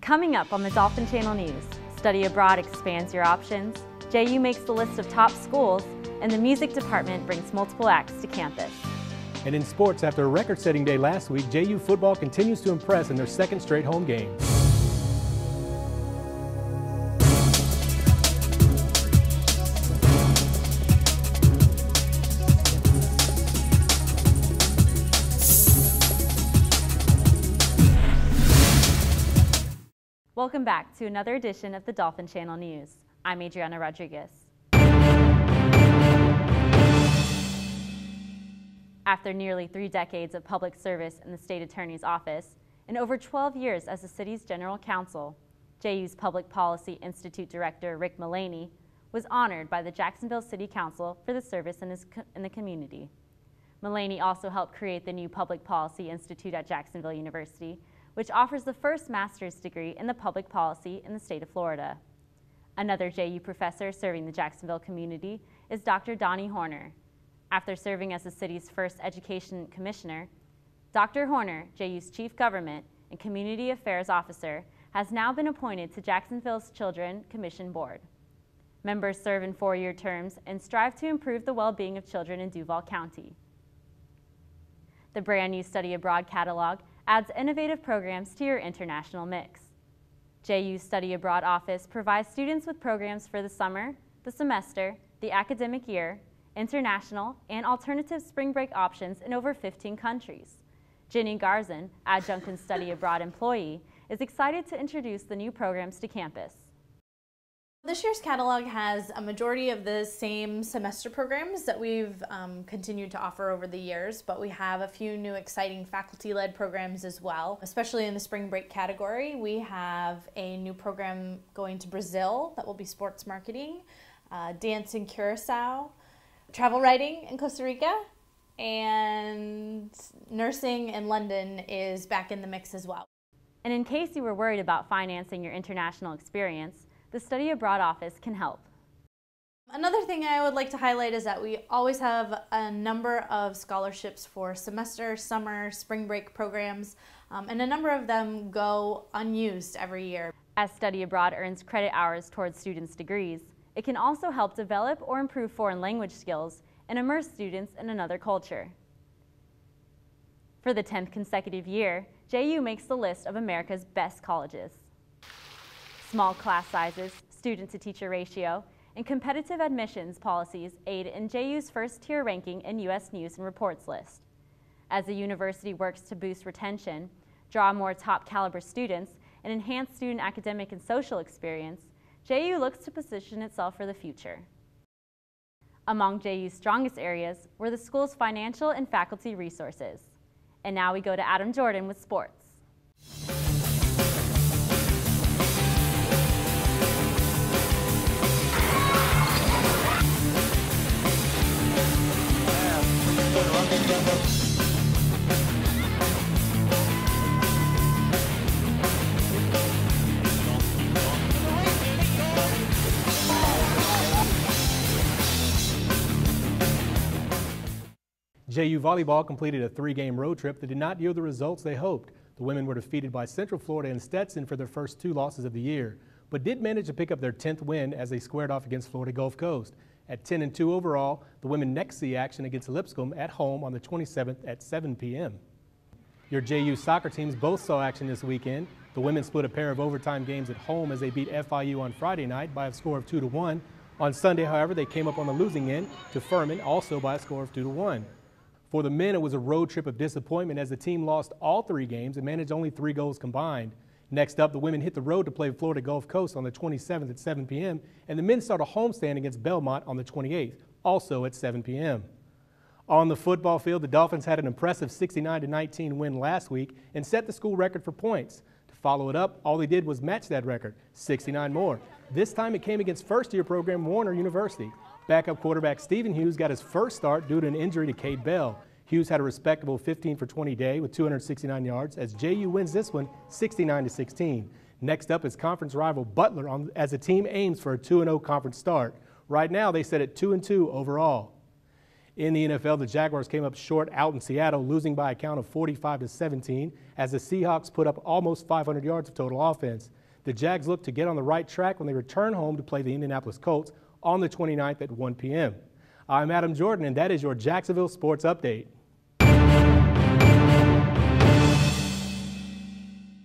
Coming up on the Dolphin Channel News, Study Abroad expands your options, JU makes the list of top schools, and the music department brings multiple acts to campus. And in sports, after a record-setting day last week, JU football continues to impress in their second straight home game. Welcome back to another edition of the Dolphin Channel News. I'm Adriana Rodriguez. After nearly 3 decades of public service in the State Attorney's Office and over 12 years as the city's general counsel, JU's Public Policy Institute Director Rick Mullaney was honored by the Jacksonville City Council for the service in the community. Mullaney also helped create the new Public Policy Institute at Jacksonville University, which offers the first master's degree in the public policy in the state of Florida. Another JU professor serving the Jacksonville community is Dr. Donnie Horner. After serving as the city's first education commissioner, Dr. Horner, JU's Chief Government and Community Affairs Officer, has now been appointed to Jacksonville's Children Commission Board. Members serve in 4-year terms and strive to improve the well-being of children in Duval County. The brand new Study Abroad catalog adds innovative programs to your international mix. JU's Study Abroad office provides students with programs for the summer, the semester, the academic year, international, and alternative spring break options in over 15 countries. Jenny Garzon, adjunct and Study Abroad employee, is excited to introduce the new programs to campus. This year's catalog has a majority of the same semester programs that we've continued to offer over the years, but we have a few new exciting faculty-led programs as well. Especially in the spring break category, we have a new program going to Brazil that will be sports marketing, dance in Curacao, travel writing in Costa Rica, and nursing in London is back in the mix as well. And in case you were worried about financing your international experience, the Study Abroad office can help. Another thing I would like to highlight is that we always have a number of scholarships for semester, summer, spring break programs, and a number of them go unused every year. As Study Abroad earns credit hours towards students' degrees, it can also help develop or improve foreign language skills and immerse students in another culture. For the 10th consecutive year, JU makes the list of America's best colleges. Small class sizes, student-to-teacher ratio, and competitive admissions policies aid in JU's first-tier ranking in U.S. News and Reports list. As the university works to boost retention, draw more top-caliber students, and enhance student academic and social experience, JU looks to position itself for the future. Among JU's strongest areas were the school's financial and faculty resources. And now we go to Adam Jordan with sports. JU volleyball completed a 3-game road trip that did not yield the results they hoped. The women were defeated by Central Florida and Stetson for their first 2 losses of the year, but did manage to pick up their 10th win as they squared off against Florida Gulf Coast. At 10-2 overall, the women next see action against Lipscomb at home on the 27th at 7 p.m. Your JU soccer teams both saw action this weekend. The women split a pair of overtime games at home as they beat FIU on Friday night by a score of 2-1. On Sunday, however, they came up on the losing end to Furman, also by a score of 2-1. For the men, it was a road trip of disappointment as the team lost all 3 games and managed only 3 goals combined. Next up, the women hit the road to play Florida Gulf Coast on the 27th at 7 p.m., and the men start a homestand against Belmont on the 28th, also at 7 p.m. On the football field, the Dolphins had an impressive 69-19 win last week and set the school record for points. To follow it up, all they did was match that record, 69 more. This time it came against first-year program Warner University. Backup quarterback Stephen Hughes got his first start due to an injury to Cade Bell. Hughes had a respectable 15 for 20 day with 269 yards as JU wins this one 69-16. Next up is conference rival Butler as the team aims for a 2-0 conference start. Right now they sit at 2-2 overall. In the NFL, the Jaguars came up short out in Seattle, losing by a count of 45-17 as the Seahawks put up almost 500 yards of total offense. The Jags look to get on the right track when they return home to play the Indianapolis Colts on the 29th at 1 p.m. I'm Adam Jordan, and that is your Jacksonville Sports Update.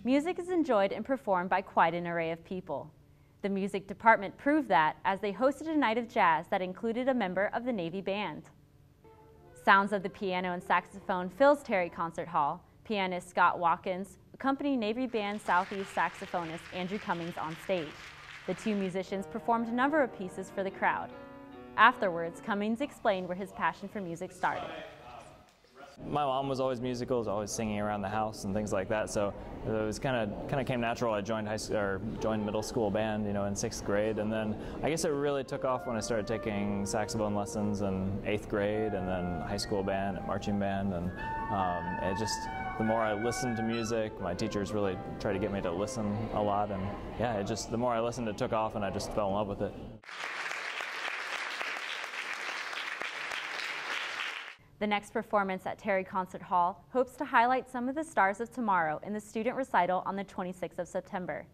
Music is enjoyed and performed by quite an array of people. The music department proved that as they hosted a night of jazz that included a member of the Navy Band. Sounds of the piano and saxophone fills Terry Concert Hall. Pianist Scott Watkins accompanied Navy Band Southeast saxophonist Andrew Cummings on stage. The two musicians performed a number of pieces for the crowd. Afterwards, Cummings explained where his passion for music started. My mom was always musical, was always singing around the house and things like that. So it was kind of came natural. I joined joined middle school band, in 6th grade, and then I guess it really took off when I started taking saxophone lessons in 8th grade, and then high school band and marching band. And the more I listened to music, my teachers really tried to get me to listen a lot, and yeah, the more I listened, it took off, and I just fell in love with it. The next performance at Terry Concert Hall hopes to highlight some of the stars of tomorrow in the student recital on the 26th of September.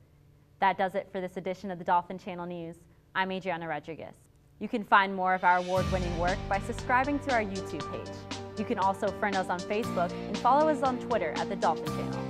That does it for this edition of the Dolphin Channel News. I'm Adriana Rodriguez. You can find more of our award-winning work by subscribing to our YouTube page. You can also friend us on Facebook and follow us on Twitter at the Dolphin Channel.